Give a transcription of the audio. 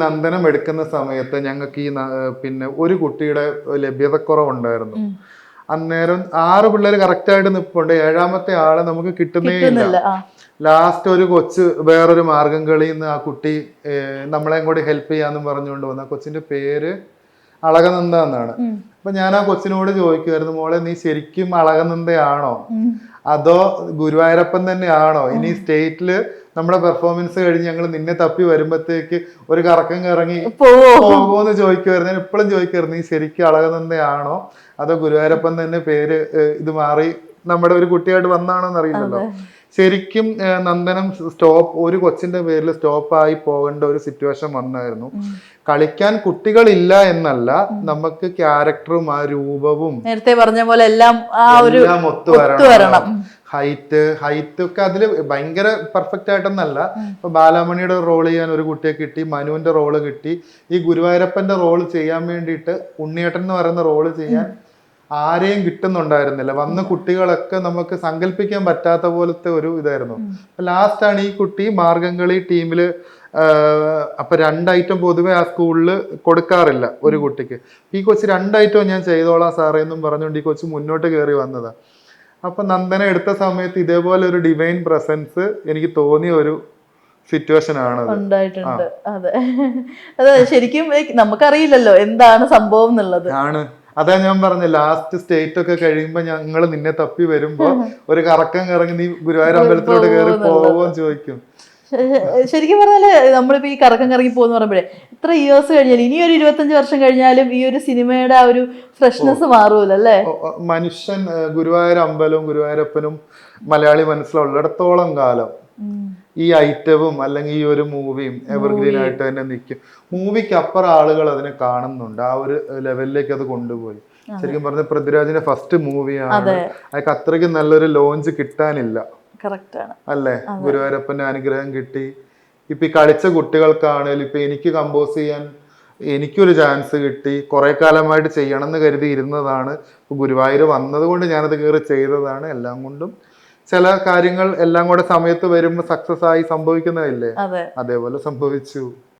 നന്ദനം എടുക്കുന്ന സമയത്ത് ഞങ്ങൾക്ക് പിന്നെ ഒരു കുട്ടിയുടെ ലഭ്യതക്കുറവുണ്ടായിരുന്നു. അന്നേരം 6 പിള്ളേർ കറക്റ്റ് ആയിട്ട് നിൽപ്പുണ്ട്, 7ാമത്തെ ആളെ നമുക്ക് കിട്ടുന്നേ ഇല്ല. ലാസ്റ്റ് ഒരു കൊച്ച് വേറൊരു മാർഗം കളിയിൽ നിന്ന് ആ കുട്ടി നമ്മളെയും കൂടി ഹെൽപ്പ് ചെയ്യാന്നും പറഞ്ഞുകൊണ്ട് വന്ന കൊച്ചിന്റെ പേര് അളകനന്ദ എന്നാണ്. അപ്പൊ ഞാൻ ആ കൊച്ചിനോട് ചോദിക്കുമായിരുന്നു, മോളെ നീ ശരിക്കും അളകനന്ദയാണോ അതോ ഗുരുവായൂരപ്പൻ തന്നെയാണോ? ഇനി സ്റ്റേറ്റില് നമ്മുടെ പെർഫോമൻസ് കഴിഞ്ഞ് ഞങ്ങൾ നിന്നെ തപ്പി വരുമ്പോഴത്തേക്ക് ഒരു കറക്കം കറങ്ങി പോകുമെന്ന് ചോദിക്കുമായിരുന്നു. ഞാൻ എപ്പോഴും ചോദിക്കുമായിരുന്നു, നീ ശരിക്കും അളകനന്ദയാണോ അതോ ഗുരുവായൂരപ്പൻ തന്നെ പേര് ഇത് മാറി നമ്മുടെ ഒരു കുട്ടിയായിട്ട് വന്നാണോന്ന് അറിയില്ലല്ലോ. ശരിക്കും നന്ദനം ഒരു കൊച്ചിന്റെ പേരിൽ സ്റ്റോപ്പായി പോകേണ്ട ഒരു സിറ്റുവേഷൻ വന്നായിരുന്നു. കളിക്കാൻ കുട്ടികളില്ല എന്നല്ല, നമുക്ക് ക്യാരക്ടറും ആ രൂപവും നേരത്തെ പറഞ്ഞ പോലെ എല്ലാം ഒത്തു വരണം. ഹൈറ്റ് ഒക്കെ അതില് ഭയങ്കര പെർഫെക്റ്റ് ആയിട്ടൊന്നല്ല. ഇപ്പൊ ബാലാമണിയുടെ റോൾ ചെയ്യാൻ ഒരു കുട്ടിയെ കിട്ടി, മനുവിന്റെ റോള് കിട്ടി. ഈ ഗുരുവായൂരപ്പന്റെ റോള് ചെയ്യാൻ വേണ്ടിയിട്ട് ഉണ്ണിയേട്ടൻ എന്ന് പറയുന്ന റോള് ചെയ്യാൻ ആരെയും കിട്ടുന്നുണ്ടായിരുന്നില്ല. വന്ന കുട്ടികളൊക്കെ നമുക്ക് സങ്കല്പിക്കാൻ പറ്റാത്ത പോലത്തെ ഒരു ഇതായിരുന്നു. ലാസ്റ്റാണ് ഈ കുട്ടി മാർഗംകളി ടീമില്. അപ്പൊ 2 ഐറ്റം പൊതുവെ ആ സ്കൂളിൽ കൊടുക്കാറില്ല ഒരു കുട്ടിക്ക്. ഈ കൊച്ച് 2 ഐറ്റം ഞാൻ ചെയ്തോളാം സാറേ എന്നും പറഞ്ഞുകൊണ്ട് ഈ കൊച്ച് മുന്നോട്ട് കയറി വന്നതാ. അപ്പൊ നന്ദന എടുത്ത സമയത്ത് ഇതേപോലെ ഒരു ഡിവൈൻ പ്രസൻസ് എനിക്ക് തോന്നിയ ഒരു സിറ്റുവേഷൻ ആണ് ഉണ്ടായിട്ടുണ്ട്. അതെ, അതെ, ശരിക്കും നമുക്കറിയില്ലല്ലോ എന്താണ് സംഭവം എന്നുള്ളത്. ആണ്, അതാ ഞാൻ പറഞ്ഞ ലാസ്റ്റ് സ്റ്റേറ്റ് ഒക്കെ കഴിയുമ്പോ ഞങ്ങൾ നിന്നെ തപ്പി വരുമ്പോ ഒരു കറക്കം കറങ്ങി നീ ഗുരുവായൂർ അമ്പലത്തിലോട്ട് കയറി പോവോന്ന് ചോദിക്കും. ശരിക്കും പറഞ്ഞാല് നമ്മളിപ്പോ ഈ കറക്കം കറങ്ങി പോകുന്ന പറയുമ്പോഴേ ഇത്ര ഇയേഴ്സ് കഴിഞ്ഞാലും ഇനി ഒരു 25 വർഷം കഴിഞ്ഞാലും ഈ ഒരു സിനിമയുടെ ആ ഒരു ഫ്രഷ്നെസ് മാറൂലല്ലേ. മനുഷ്യൻ ഗുരുവായൂർ അമ്പലവും ഗുരുവായൂരപ്പനും മലയാളി മനസ്സിലുള്ളിടത്തോളം കാലം ഈ ഐറ്റവും അല്ലെങ്കിൽ ഈ ഒരു മൂവിയും എവർഗ്രീൻ ആയിട്ട് തന്നെ നിൽക്കും. മൂവിക്ക് അപ്പുറം ആളുകൾ അതിനെ കാണുന്നുണ്ട്, ആ ഒരു ലെവലിലേക്ക് അത് കൊണ്ടുപോയി. ശരിക്കും പറഞ്ഞ പൃഥ്വിരാജിന്റെ ഫസ്റ്റ് മൂവിയാണ്, അതൊക്കെ അത്രയ്ക്ക് നല്ലൊരു ലോഞ്ച് കിട്ടാനില്ല. അല്ലേ? ഗുരുവായൂരപ്പന്റെ അനുഗ്രഹം കിട്ടി. ഇപ്പൊ ഈ കളിച്ച കുട്ടികൾക്കാണേലും ഇപ്പൊ എനിക്ക് കമ്പോസ് ചെയ്യാൻ എനിക്കൊരു ചാൻസ് കിട്ടി. കുറെ കാലമായിട്ട് ചെയ്യണം എന്ന് കരുതി ഇരുന്നതാണ്. ഇപ്പൊ ഗുരുവായൂർ വന്നത് കൊണ്ട് ഞാനത് കയറി ചെയ്തതാണ്. എല്ലാം കൊണ്ടും ചില കാര്യങ്ങൾ എല്ലാം കൂടെ സമയത്ത് വരുമ്പോൾ സക്സസ് ആയി സംഭവിക്കുന്നതല്ലേ, അതേപോലെ സംഭവിച്ചു.